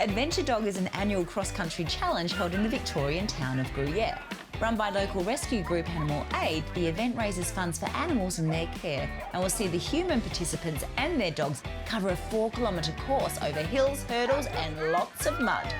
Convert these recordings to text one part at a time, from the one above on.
Adventure Dog is an annual cross-country challenge held in the Victorian town of Gruyere. Run by local rescue group Animal Aid, the event raises funds for animals and their care and will see the human participants and their dogs cover a 4-kilometre course over hills, hurdles and lots of mud.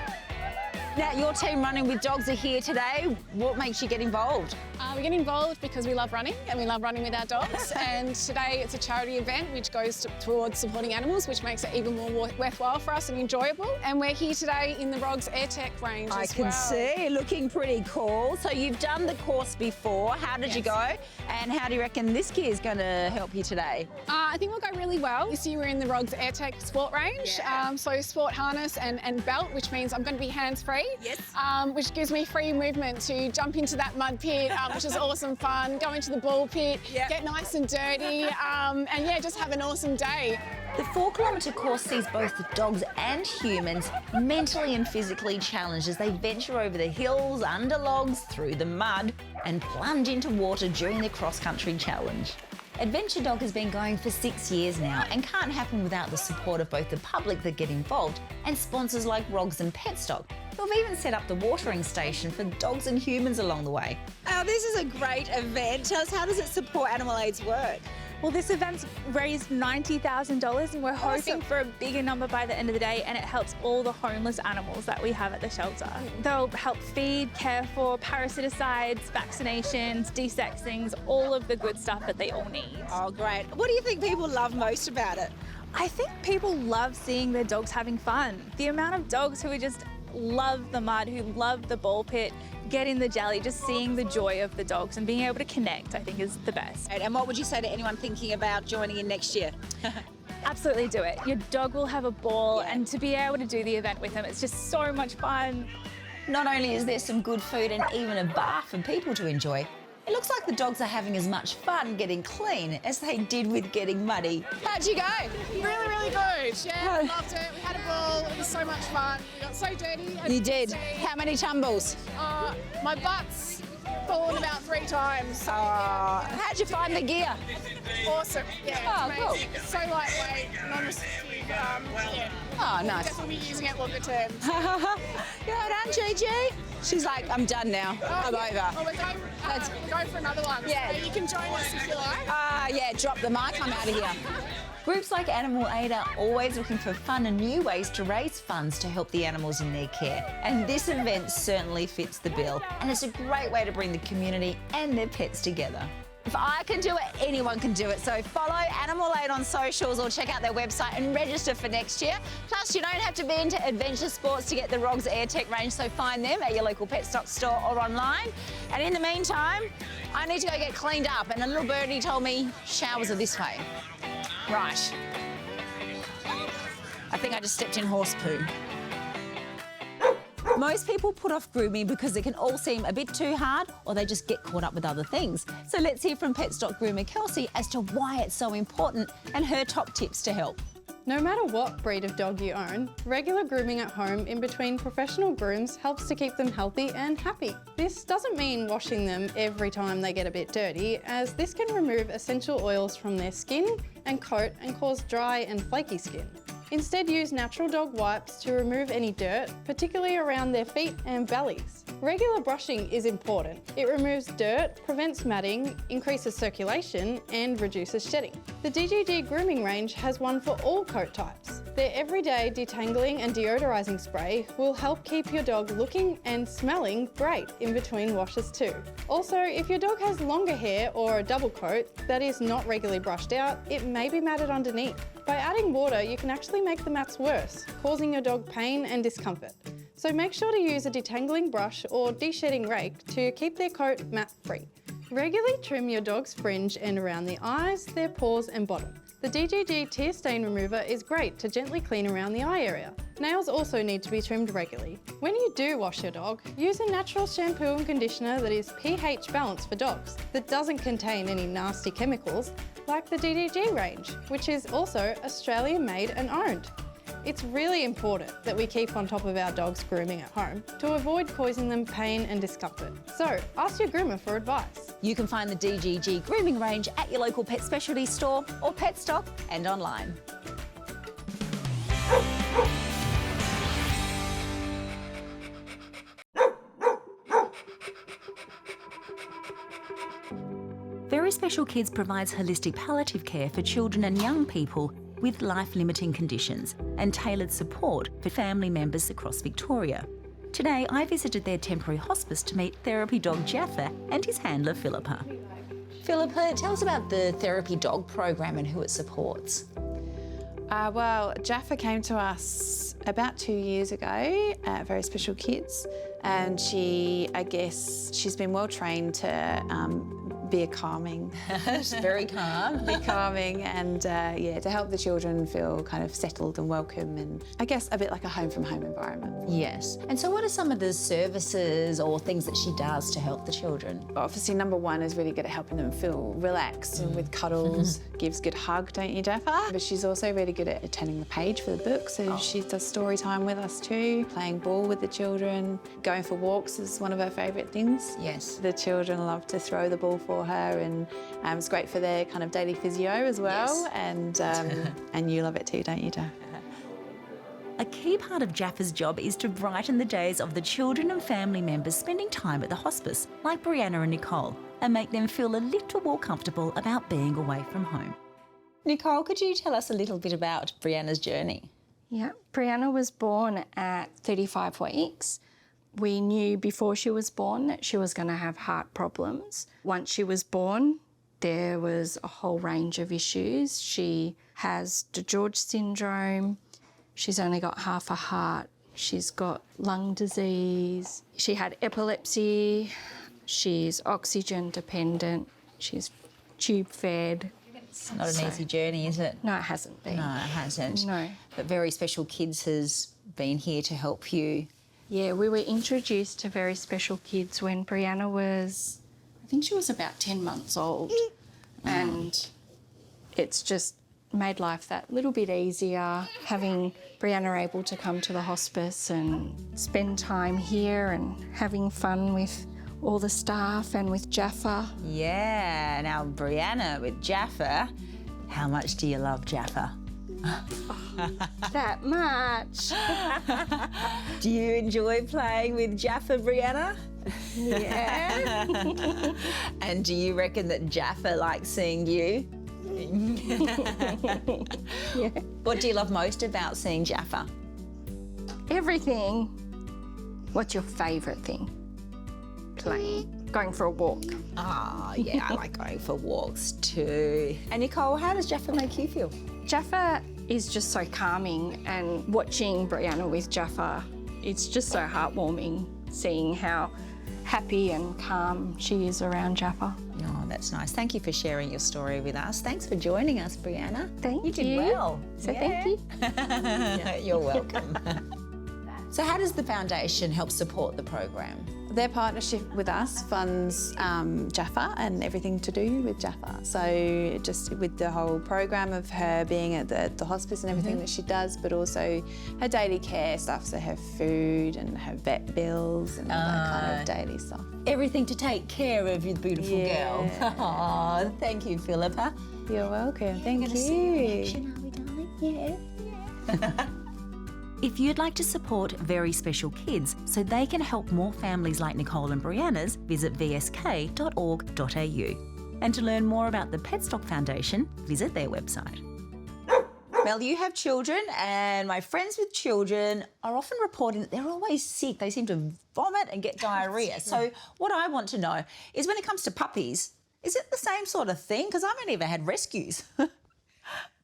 Now, your team Running with Dogs are here today. What makes you get involved? We get involved because we love running and we love running with our dogs. And today it's a charity event which goes towards supporting animals, which makes it even more worthwhile for us and enjoyable. And we're here today in the ROG's AirTech range I as can well. see, looking pretty cool. So you've done the course before. How did you go? And how do you reckon this gear is going to help you today? I think we'll go really well. This year we're in the ROG's AirTech sport range. So sport harness and belt, which means I'm going to be hands-free. Yes. Which gives me free movement to jump into that mud pit, which is awesome fun, go into the ball pit, get nice and dirty, and yeah, just have an awesome day. The 4-kilometre course sees both the dogs and humans mentally and physically challenged as they venture over the hills, under logs, through the mud and plunge into water during the cross-country challenge. Adventure Dog has been going for 6 years now and can't happen without the support of both the public that get involved and sponsors like ROGS and Petstock, who've even set up the watering station for dogs and humans along the way. This is a great event. Tell us, how does it support Animal Aid's work? Well, this event's raised $90,000 and we're hoping for a bigger number by the end of the day, and it helps all the homeless animals that we have at the shelter. They'll help feed, care for, parasiticides, vaccinations, desexings, all of the good stuff that they all need. Oh, great. What do you think people love most about it? I think people love seeing their dogs having fun. The amount of dogs who just love the mud, who love the ball pit, getting the jelly, just seeing the joy of the dogs and being able to connect, I think is the best. And what would you say to anyone thinking about joining in next year? Absolutely do it. Your dog will have a ball, and to be able to do the event with them, it's just so much fun. Not only is there some good food and even a bar for people to enjoy, it looks like the dogs are having as much fun getting clean as they did with getting muddy. How'd you go? Really, really good. Yeah, we loved it. We had a ball. It was so much fun. We got so dirty. You did? How many tumbles? My butt's fallen about 3 times. How'd you find the gear? Awesome. Yeah, it's cool. amazing. It's so lightweight, non-restrictive. Yeah. Oh, nice. Definitely be using it longer term. You right on, Gigi? She's like, I'm done now. I'm over. Oh, we're going for another one. Yeah. So you can join us if you like. Yeah, drop the mic, I'm out of here. Groups like Animal Aid are always looking for fun and new ways to raise funds to help the animals in their care. And this event certainly fits the bill. And it's a great way to bring the community and their pets together. If I can do it, anyone can do it. So follow Animal Aid on socials or check out their website and register for next year. Plus, you don't have to be into adventure sports to get the ROGS AirTech range, so find them at your local Petstock store or online. And in the meantime, I need to go get cleaned up, and a little birdie told me showers are this way. Right. I think I just stepped in horse poo. Most people put off grooming because it can all seem a bit too hard, or they just get caught up with other things. So let's hear from Petstock groomer Kelsey as to why it's so important and her top tips to help. No matter what breed of dog you own, regular grooming at home in between professional grooms helps to keep them healthy and happy. This doesn't mean washing them every time they get a bit dirty, as this can remove essential oils from their skin and coat and cause dry and flaky skin. Instead, use natural dog wipes to remove any dirt, particularly around their feet and bellies. Regular brushing is important. It removes dirt, prevents matting, increases circulation, and reduces shedding. The DGG grooming range has one for all coat types. Their everyday detangling and deodorising spray will help keep your dog looking and smelling great in between washes too. Also, if your dog has longer hair or a double coat that is not regularly brushed out, it may be matted underneath. By adding water, you can actually make the mats worse, causing your dog pain and discomfort. So make sure to use a detangling brush or de-shedding rake to keep their coat mat-free. Regularly trim your dog's fringe and around the eyes, their paws and bottom. The DGG tear stain remover is great to gently clean around the eye area. Nails also need to be trimmed regularly. When you do wash your dog, use a natural shampoo and conditioner that is pH balanced for dogs, that doesn't contain any nasty chemicals, like the DGG range, which is also Australian made and owned. It's really important that we keep on top of our dogs' grooming at home to avoid causing them pain and discomfort. So ask your groomer for advice. You can find the DGG grooming range at your local pet specialty store or Petstock and online. Very Special Kids provides holistic palliative care for children and young people with life-limiting conditions and tailored support for family members across Victoria. Today, I visited their temporary hospice to meet therapy dog Jaffa and his handler Philippa. Philippa, tell us about the therapy dog program and who it supports. Well, Jaffa came to us about 2 years ago at Very Special Kids, and she's been well trained to be a calming. She's very calm. Be calming and to help the children feel kind of settled and welcome, and I guess a bit like a home from home environment. Yes. And so what are some of the services or things that she does to help the children? Obviously, number one is really good at helping them feel relaxed and with cuddles, gives good hug, don't you, Jaffa? But she's also really good at turning the page for the book, so she does story time with us too, playing ball with the children. Going for walks is one of her favourite things. Yes. The children love to throw the ball for her, and it's great for their kind of daily physio as well. Yes. And you love it too, don't you, Jaffa? A key part of Jaffa's job is to brighten the days of the children and family members spending time at the hospice, like Brianna and Nicole, and make them feel a little more comfortable about being away from home. Nicole, could you tell us a little bit about Brianna's journey? Yeah, Brianna was born at 35 weeks. We knew before she was born that she was going to have heart problems. Once she was born, there was a whole range of issues. She has DeGeorge syndrome. She's only got half a heart. She's got lung disease. She had epilepsy. She's oxygen dependent. She's tube fed. It's not an easy journey, is it? No, it hasn't been. No, it hasn't. No. But Very Special Kids has been here to help you. Yeah, we were introduced to Very Special Kids when Brianna was, I think she was about 10 months old. And it's just made life that little bit easier, having Brianna able to come to the hospice and spend time here and having fun with all the staff and with Jaffa. Yeah, now Brianna with Jaffa. How much do you love Jaffa? That much. Do you enjoy playing with Jaffa, Brianna? Yeah. And do you reckon that Jaffa likes seeing you? Yeah. What do you love most about seeing Jaffa? Everything. What's your favourite thing? Playing. Going for a walk. Oh, yeah, I like going for walks too. And Nicole, how does Jaffa make you feel? Jaffa is just so calming, and watching Brianna with Jaffa, it's just so heartwarming seeing how happy and calm she is around Jaffa. Oh, that's nice. Thank you for sharing your story with us. Thanks for joining us, Brianna. Thank you. You did well. So Yeah. thank you. You're welcome. So how does the foundation help support the program? Their partnership with us funds Jaffa and everything to do with Jaffa. So just with the whole program of her being at the hospice and everything that she does, but also her daily care stuff, so her food and her vet bills and all that kind of daily stuff. Everything to take care of your beautiful girl. Oh, thank you, Philippa. You're welcome. Thank Gonna see you in you. action, are we, darling? Yeah. If you'd like to support Very Special Kids so they can help more families like Nicole and Brianna's, visit vsk.org.au. And to learn more about the Petstock Foundation, visit their website. Mel, you have children, and my friends with children are often reporting that they're always sick. They seem to vomit and get diarrhoea. So what I want to know is, when it comes to puppies, is it the same sort of thing? Because I've only ever had rescues.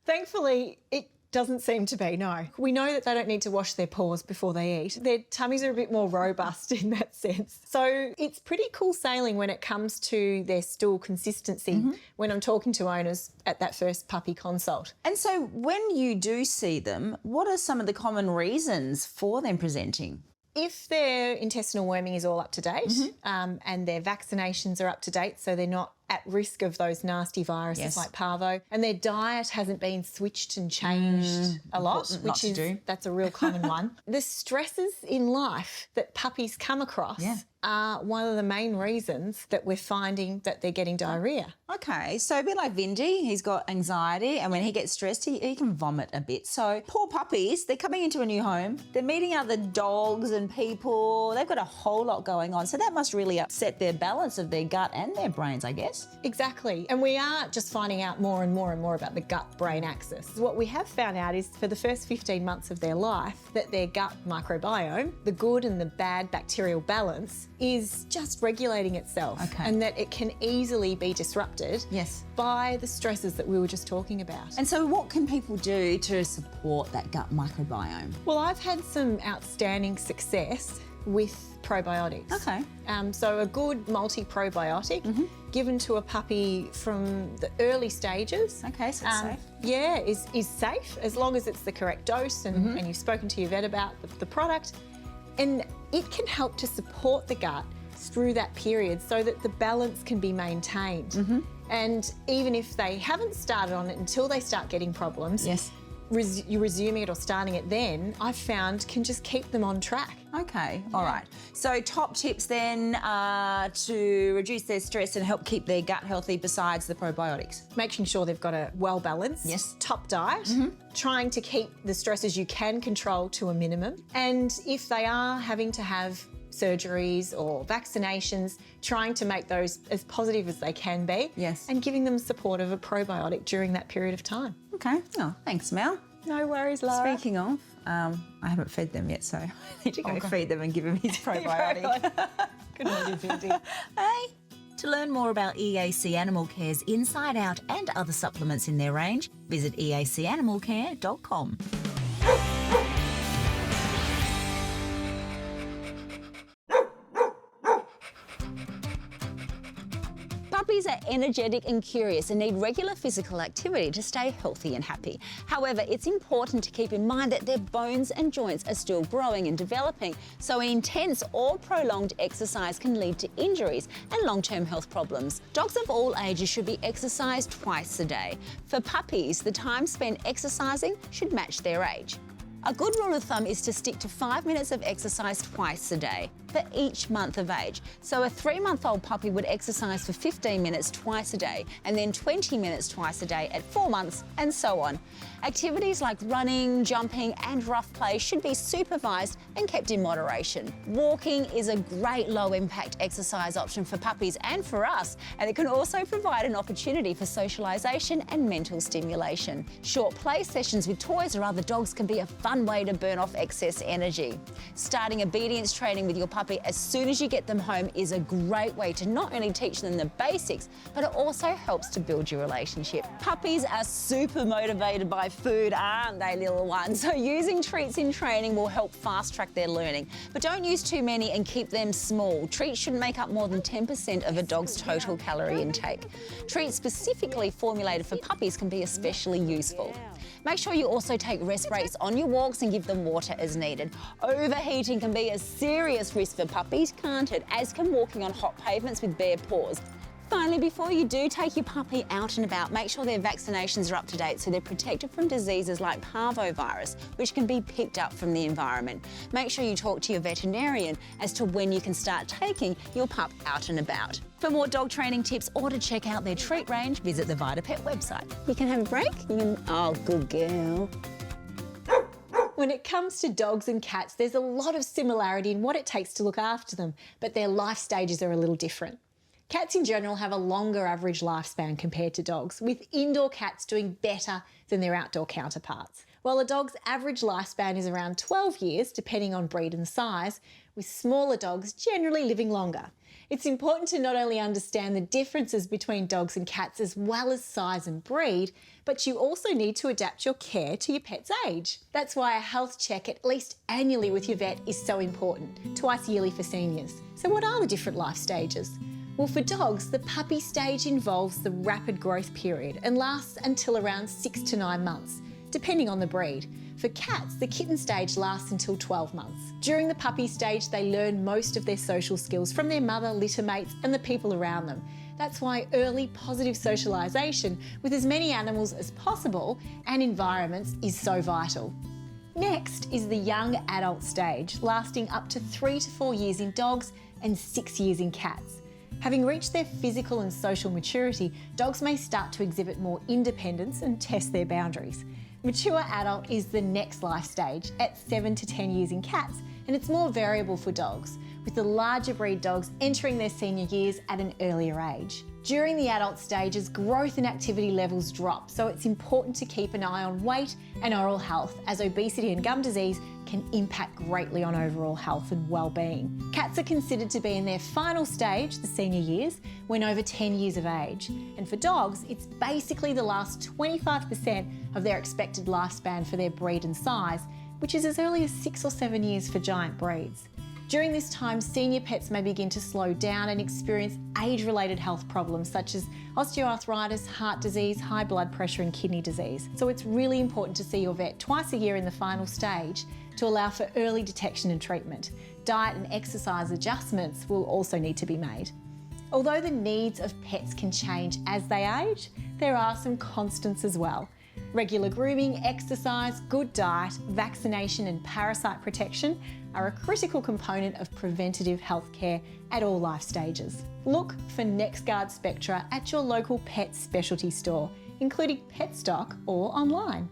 Thankfully, it doesn't seem to be, no. We know that they don't need to wash their paws before they eat. Their tummies are a bit more robust in that sense. So it's pretty cool sailing when it comes to their stool consistency when I'm talking to owners at that first puppy consult. And so when you do see them, what are some of the common reasons for them presenting? If their intestinal worming is all up to date and their vaccinations are up to date, so they're not at risk of those nasty viruses like parvo, and their diet hasn't been switched and changed a lot, that's a real common one. The stresses in life that puppies come across are one of the main reasons that we're finding that they're getting diarrhoea. Okay, so a bit like Vindy, he's got anxiety, and when he gets stressed, he can vomit a bit. So poor puppies, they're coming into a new home, they're meeting other dogs and people, they've got a whole lot going on. So that must really upset their balance of their gut and their brains, I guess. Exactly, and we are just finding out more and more and more about the gut-brain axis. What we have found out is for the first 15 months of their life that their gut microbiome, the good and the bad bacterial balance, is just regulating itself, and that it can easily be disrupted by the stresses that we were just talking about. And so what can people do to support that gut microbiome? Well, I've had some outstanding success with probiotics. Okay. So a good multi-probiotic given to a puppy from the early stages. Okay, so it's safe. Yeah, is safe as long as it's the correct dose and you've spoken to your vet about the product. And it can help to support the gut through that period so that the balance can be maintained. And even if they haven't started on it until they start getting problems, you resuming it or starting it then, I've found can just keep them on track. Okay, all right. So top tips then to reduce their stress and help keep their gut healthy besides the probiotics? Making sure they've got a well-balanced top diet, trying to keep the stresses you can control to a minimum. And if they are having to have surgeries or vaccinations, trying to make those as positive as they can be. And giving them support of a probiotic during that period of time. Okay. Oh, thanks, Mel. No worries, Lara. Speaking of, I haven't fed them yet, so I need to go feed them and give him his probiotic. Good on you, Vindy. Hey. To learn more about EAC Animal Care's Inside Out and other supplements in their range, visit eacanimalcare.com. Puppies are energetic and curious and need regular physical activity to stay healthy and happy. However, it's important to keep in mind that their bones and joints are still growing and developing, so intense or prolonged exercise can lead to injuries and long-term health problems. Dogs of all ages should be exercised twice a day. For puppies, the time spent exercising should match their age. A good rule of thumb is to stick to 5 minutes of exercise twice a day for each month of age. So a 3-month-old puppy would exercise for 15 minutes twice a day and then 20 minutes twice a day at 4 months and so on. Activities like running, jumping and rough play should be supervised and kept in moderation. Walking is a great low-impact exercise option for puppies and for us, and it can also provide an opportunity for socialisation and mental stimulation. Short play sessions with toys or other dogs can be a fun way to burn off excess energy. Starting obedience training with your puppy as soon as you get them home is a great way to not only teach them the basics, but it also helps to build your relationship. Puppies are super motivated by food, aren't they, little ones? So using treats in training will help fast-track their learning. But don't use too many and keep them small. Treats shouldn't make up more than 10% of a dog's total calorie intake. Treats specifically formulated for puppies can be especially useful. Make sure you also take rest breaks on your walks and give them water as needed. Overheating can be a serious risk for puppies, can't it? As can walking on hot pavements with bare paws. Finally, before you do take your puppy out and about, make sure their vaccinations are up to date so they're protected from diseases like parvovirus, which can be picked up from the environment. Make sure you talk to your veterinarian as to when you can start taking your pup out and about. For more dog training tips or to check out their treat range, visit the VitaPet website. You can have a break. Oh, good girl. When it comes to dogs and cats, there's a lot of similarity in what it takes to look after them, but their life stages are a little different. Cats in general have a longer average lifespan compared to dogs, with indoor cats doing better than their outdoor counterparts. While a dog's average lifespan is around 12 years, depending on breed and size, with smaller dogs generally living longer. It's important to not only understand the differences between dogs and cats as well as size and breed, but you also need to adapt your care to your pet's age. That's why a health check at least annually with your vet is so important, twice yearly for seniors. So what are the different life stages? Well, for dogs, the puppy stage involves the rapid growth period and lasts until around 6 to 9 months, depending on the breed. For cats, the kitten stage lasts until 12 months. During the puppy stage, they learn most of their social skills from their mother, litter mates, and the people around them. That's why early positive socialisation with as many animals as possible and environments is so vital. Next is the young adult stage, lasting up to 3 to 4 years in dogs and 6 years in cats. Having reached their physical and social maturity, dogs may start to exhibit more independence and test their boundaries. Mature adult is the next life stage at 7 to 10 years in cats, and it's more variable for dogs, with the larger breed dogs entering their senior years at an earlier age. During the adult stages, growth and activity levels drop, so it's important to keep an eye on weight and oral health, as obesity and gum disease can impact greatly on overall health and well-being. Cats are considered to be in their final stage, the senior years, when over 10 years of age. And for dogs, it's basically the last 25% of their expected lifespan for their breed and size, which is as early as 6 or 7 years for giant breeds. During this time, senior pets may begin to slow down and experience age-related health problems such as osteoarthritis, heart disease, high blood pressure and kidney disease. So it's really important to see your vet twice a year in the final stage to allow for early detection and treatment. Diet and exercise adjustments will also need to be made. Although the needs of pets can change as they age, there are some constants as well. Regular grooming, exercise, good diet, vaccination and parasite protection are a critical component of preventative health care at all life stages. Look for NexGuard Spectra at your local pet specialty store, including Petstock or online.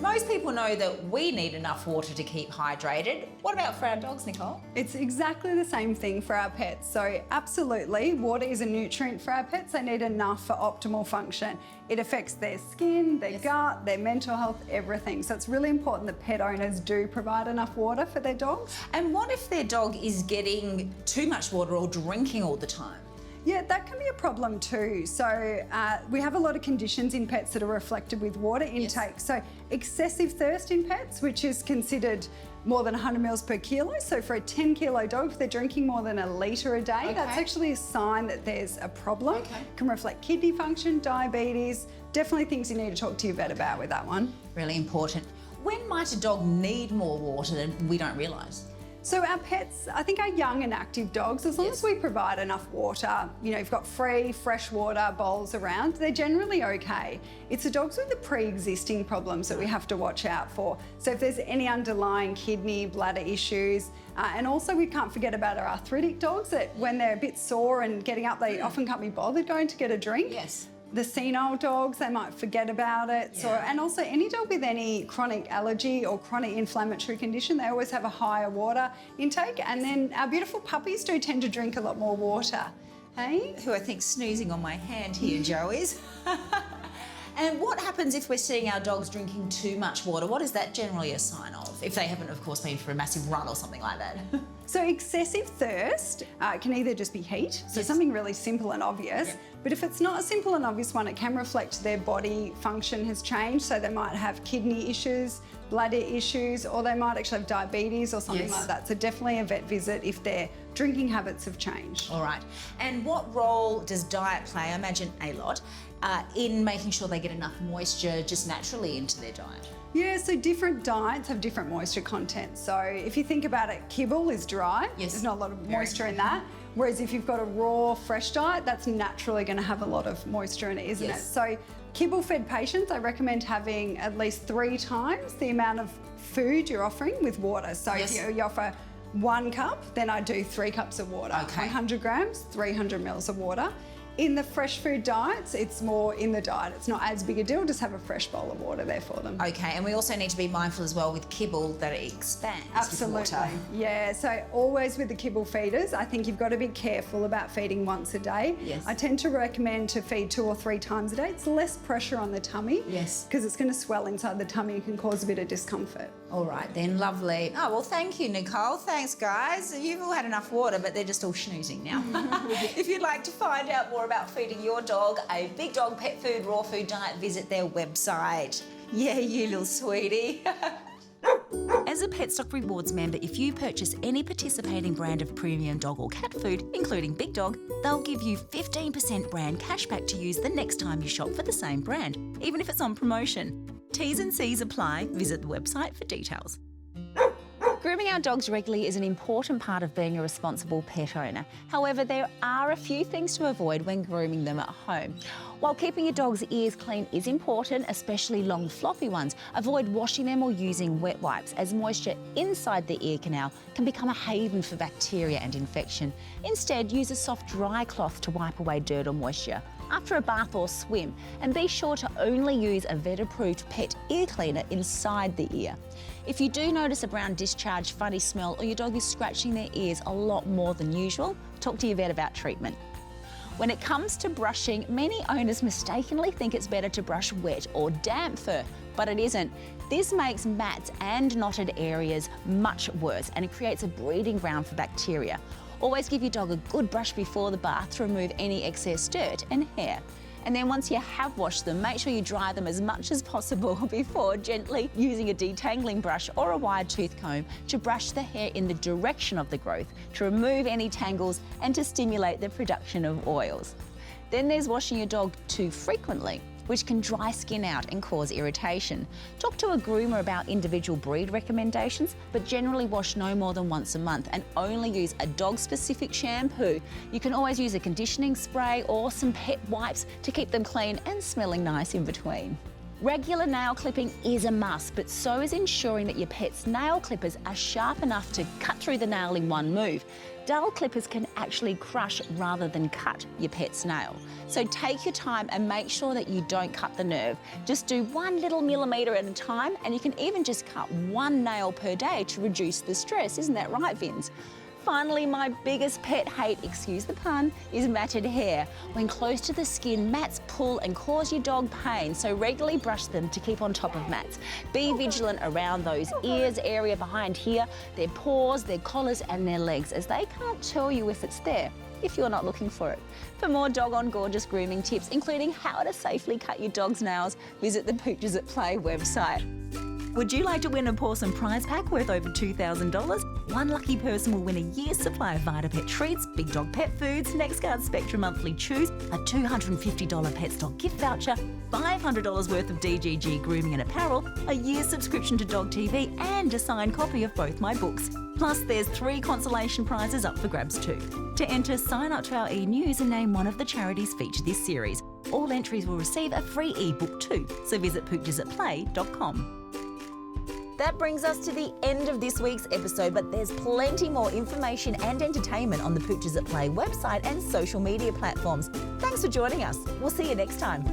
Most people know that we need enough water to keep hydrated. What about for our dogs, Nicole? It's exactly the same thing for our pets. So absolutely, water is a nutrient for our pets. They need enough for optimal function. It affects their skin, their gut, their mental health, everything. So it's really important that pet owners do provide enough water for their dogs. And what if their dog is getting too much water or drinking all the time? Yeah, that can be a problem too. So we have a lot of conditions in pets that are reflected with water intake. Yes. So excessive thirst in pets, which is considered more than 100 mils per kilo. So for a 10 kilo dog, if they're drinking more than a litre a day, that's actually a sign that there's a problem. Can reflect kidney function, diabetes, definitely things you need to talk to your vet about with that one. Really important. When might a dog need more water than we don't realise? So our pets, I think our young and active dogs, as long as we provide enough water, you know, you've got free, fresh water bowls around, they're generally okay. It's the dogs with the pre-existing problems that we have to watch out for. So if there's any underlying kidney, bladder issues, and also we can't forget about our arthritic dogs that when they're a bit sore and getting up, they often can't be bothered going to get a drink. Yes. The senile dogs, they might forget about it. Yeah. So, and also any dog with any chronic allergy or chronic inflammatory condition, they always have a higher water intake. And then our beautiful puppies do tend to drink a lot more water. Hey? Who I think snoozing on my hand here, Joe is. And what happens if we're seeing our dogs drinking too much water? What is that generally a sign of? If they haven't, of course, been for a massive run or something like that. So excessive thirst can either just be heat, so something really simple and obvious, but if it's not a simple and obvious one, it can reflect their body function has changed, so they might have kidney issues, bladder issues, or they might actually have diabetes or something like that. So definitely a vet visit if their drinking habits have changed. All right. And what role does diet play? I imagine a lot in making sure they get enough moisture just naturally into their diet. Yeah, so different diets have different moisture content. So if you think about it, kibble is dry. Yes. There's not a lot of moisture in that. Whereas if you've got a raw, fresh diet, that's naturally going to have a lot of moisture in it, isn't it? So kibble-fed patients, I recommend having at least 3 times the amount of food you're offering with water. So if you offer 1 cup, then I do 3 cups of water. 100 grams, 300 mils of water. In the fresh food diets, it's more in the diet. It's not as big a deal, just have a fresh bowl of water there for them. Okay, and we also need to be mindful as well with kibble that it expands Absolutely. with water. Yeah, so always with the kibble feeders, I think you've got to be careful about feeding once a day. Yes. I tend to recommend to feed 2 or 3 times a day. It's less pressure on the tummy. Yes. Because it's going to swell inside the tummy and can cause a bit of discomfort. All right then, lovely. Oh, well, thank you, Nicole. Thanks, guys. You've all had enough water, but they're just all schnoozing now. If you'd like to find out more about feeding your dog a Big Dog Pet Food Raw Food Diet, visit their website. Yeah, you little sweetie. As a Petstock Rewards member, if you purchase any participating brand of premium dog or cat food, including Big Dog, they'll give you 15% brand cashback to use the next time you shop for the same brand, even if it's on promotion. T's and C's apply. Visit the website for details. Grooming our dogs regularly is an important part of being a responsible pet owner. However, there are a few things to avoid when grooming them at home. While keeping your dog's ears clean is important, especially long floppy ones, avoid washing them or using wet wipes, as moisture inside the ear canal can become a haven for bacteria and infection. Instead, use a soft dry cloth to wipe away dirt or moisture after a bath or swim, and be sure to only use a vet-approved pet ear cleaner inside the ear. If you do notice a brown discharge, funny smell, or your dog is scratching their ears a lot more than usual, talk to your vet about treatment. When it comes to brushing, many owners mistakenly think it's better to brush wet or damp fur, but it isn't. This makes mats and knotted areas much worse, and it creates a breeding ground for bacteria. Always give your dog a good brush before the bath to remove any excess dirt and hair. And then once you have washed them, make sure you dry them as much as possible before gently using a detangling brush or a wide tooth comb to brush the hair in the direction of the growth, to remove any tangles and to stimulate the production of oils. Then there's washing your dog too frequently, which can dry skin out and cause irritation. Talk to a groomer about individual breed recommendations, but generally wash no more than once a month and only use a dog-specific shampoo. You can always use a conditioning spray or some pet wipes to keep them clean and smelling nice in between. Regular nail clipping is a must, but so is ensuring that your pet's nail clippers are sharp enough to cut through the nail in one move. Dull clippers can actually crush rather than cut your pet's nail. So take your time and make sure that you don't cut the nerve. Just do 1 little millimetre at a time, and you can even just cut 1 nail per day to reduce the stress. Isn't that right, Vince? Finally, my biggest pet hate, excuse the pun, is matted hair. When close to the skin, mats pull and cause your dog pain, so regularly brush them to keep on top of mats. Be vigilant around those ears area behind here, their paws, their collars and their legs, as they can't tell you if it's there if you're not looking for it. For more Dog on Gorgeous grooming tips, including how to safely cut your dog's nails, visit the Pooches at Play website. Would you like to win a Pawsome prize pack worth over $2,000? One lucky person will win a year's supply of VitaPet treats, Big Dog Pet Foods, NextGuard Spectrum Monthly Chews, a $250 Pet Stock gift voucher, $500 worth of DGG grooming and apparel, a year's subscription to Dog TV, and a signed copy of both my books. Plus, there's 3 consolation prizes up for grabs too. To enter, sign up to our e-news and name one of the charities featured this series. All entries will receive a free ebook too, so visit poochesatplay.com. That brings us to the end of this week's episode, but there's plenty more information and entertainment on the Pooches at Play website and social media platforms. Thanks for joining us. We'll see you next time.